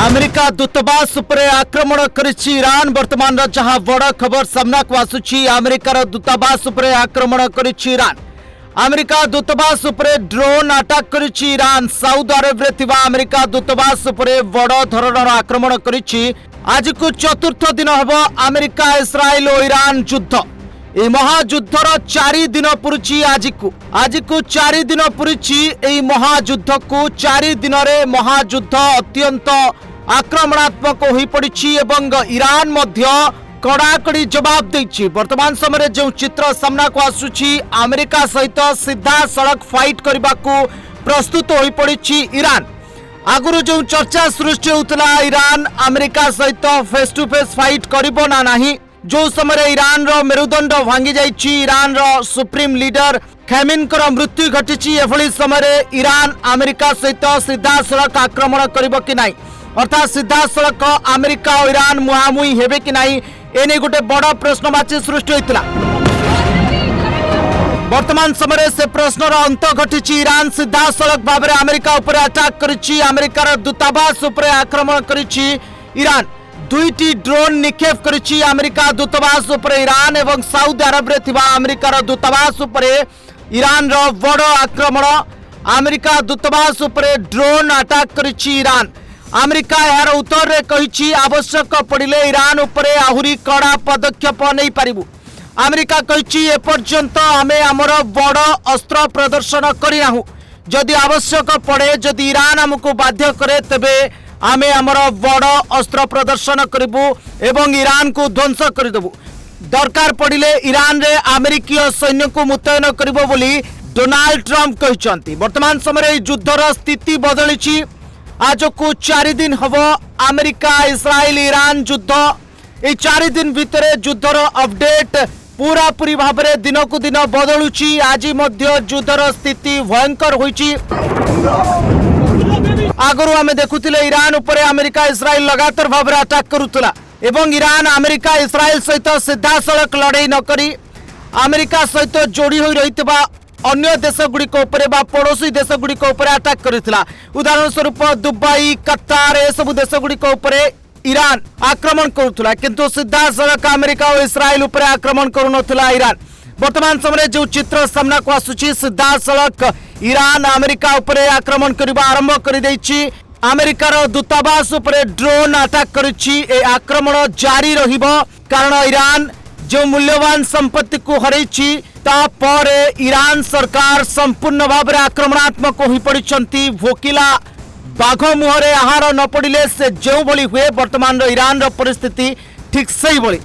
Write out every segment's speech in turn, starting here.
America दूतावास उपरे आक्रमण करिछि ईरान। वर्तमान जहां बड़ खबर सामना को आसुछि, अमेरिकार दूतावास उपरे आक्रमण करिछि ईरान। अमेरिका दूतावास उपरे ड्रोन अटैक करिछि ईरान। साउदी अरब रे थिबा अमेरिका दूतावास उपरे बड़ धरणर आक्रमण करिछि। आज को चतुर्थ दिन हबो अमेरिका इस्राएल और ईरान युद्ध। ए महायुद्धर 4 दिन पुरुछि। आज को 4 दिन पुरुछि ए महायुद्ध को। 4 दिन रे महायुद्ध अत्यंत आक्रमणात्मक हो पड़ी एवं ईरान मध्य कड़ाकड़ी जवाब देछि। वर्तमान समय जो चित्र सामना को आसुछि, अमेरिका सहित सीधा सड़क फाइट करने को प्रस्तुत हो पड़ी ईरान। आगुरु जो चर्चा सृष्टि होता ईरान अमेरिका सहित फेस टू फेस फाइट करिबो ना नाही, जो समय ईरान रो मेरुदंड भांगी जाइछि। ईरान रो सुप्रीम लीडर खैमिनकर मृत्यु घटिछि। एभली समय ईरान अमेरिका सहित सीधा सड़क आक्रमण करिबो कि नाही, अर्थात सीधा सड़क अमेरिका और ईरान मुहामुही हेबे कि नाही, एने गोटे बड़ प्रश्नवाची सृष्टि होइतिला। वर्तमान समय से प्रश्नर अंत घटी। ईरान सीधा सड़क भाव में अमेरिका उपर अटैक करिछि। अमेरिकार दूतावास उपर आक्रमण करिछि ईरान। 2टी ड्रोन निक्षेप करिछि अमेरिका दूतावास उपर ईरान एवं साउदी अरब रे थिबा अमेरिकार दूतावास उपर ईरान रो बड़ आक्रमण। अमेरिका दूतावास उपर ड्रोन अटैक करिछि ईरान। अमेरिका यार उत्तर रे कहिछि आवश्यक पड़िले ईरान उपर आहुरी कड़ा पदक्षेप नहीं पारिबु। अमेरिका कहिछि एपर्यंत आमे आमर बड़ अस्त्र प्रदर्शन करिनाहु। जदि आवश्यक पड़े, जदि ईरान हमको बाध्य करे, तेबे आमे आमर बड़ अस्त्र प्रदर्शन करिबु एवं ईरान को ध्वंस करदेबु। दरकार पड़िले ईरान रे अमेरिकीय सैन्य को मुतयन करिबो बोली डोनाल्ड ट्रंप कहिसंती। वर्तमान समय युद्धर स्थिति बदलिछि। आज को 4 दिन हबो अमेरिका इस्राएल ईरान युद्ध। ए 4 दिन भितर युद्धर अपडेट पूरा पूरी भाव में दिन को दिन बदलुची। आज मध्य युद्धर स्थिति भयंकर होइछि। आगरु आमे देखुतिले ईरान उपरे अमेरिका इस्राएल लगातार भाव में अटैक करुतला एवं ईरान अमेरिका इस्राएल सहित सीधा सड़क लड़ाई न करी अमेरिका सहित जोड़ी होई रहितबा अन्य देश गुड़िक पड़ोसी देश गुड़िक अटैक करथिला। उदाहरण स्वरूप दुबई, कतार ए सब देश गुड़िक ईरान आक्रमण करुला, किंतु सीधा सड़क अमेरिका और इस्राएल उपर आक्रमण करुनथिला ईरान। वर्तमान समय जो चित्र सामना को आसुछि, सीधा सड़क ईरान अमेरिका उपर आक्रमण करबा आरंभ कर दैछि। अमेरिकार दूतावास उपर ड्रोन अटैक करिछि। ए आक्रमण जारी रहिबो, कारण ईरान जो मूल्यवान संपत्ति को हरैछि तापर ईरान सरकार संपूर्ण भाव में आक्रमणात्मक हो पड़िछंती। भोकिला बाघ मुहरे आहार न पड़िले से जो भली हुए, वर्तमान ईरान रो परिस्थिति ठीक सही भली।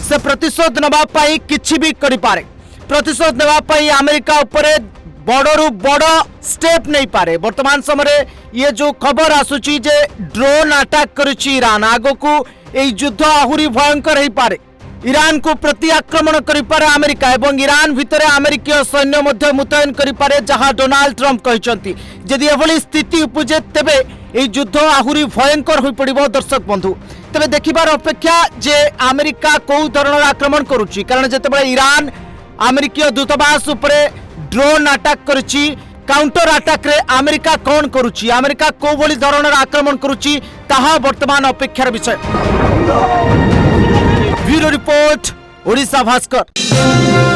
से प्रतिशोध नबा पाई किछि भी करि पारे। प्रतिशोध नबा पाई अमेरिका उपरे बड़रू बड़ स्टेप नहीं पारे। वर्तमान समय ये जो खबर आसुची जे ड्रोन अटैक करिछि ईरान, आगो को ए युद्ध आहुरी भयंकर हो पारे। ईरान को प्रति आक्रमण करिपारे अमेरिका एवं ईरान भितर अमेरिकीय सैन्य मध्य मुतयन करिपारे, जहां डोनाल्ड ट्रंप कहिसंती। जदि एभली स्थिति उपजे तेबे ए युद्ध आहुरी भयंकर हो पड़िबो। दर्शक बंधु, तेबे देखिबार अपेक्षा जे अमेरिका को धरणर आक्रमण करुछि, कारण जेतेबेले ईरान अमेरिकीय दूतावास उपरे ड्रोन अटैक करिछि, काउंटर अटैक रे अमेरिका कौन करुछि, अमेरिका को भली धरणर आक्रमण करुछि, ताहा वर्तमान अपेक्षार विषय। Bureau report, Odisha Bhaskar.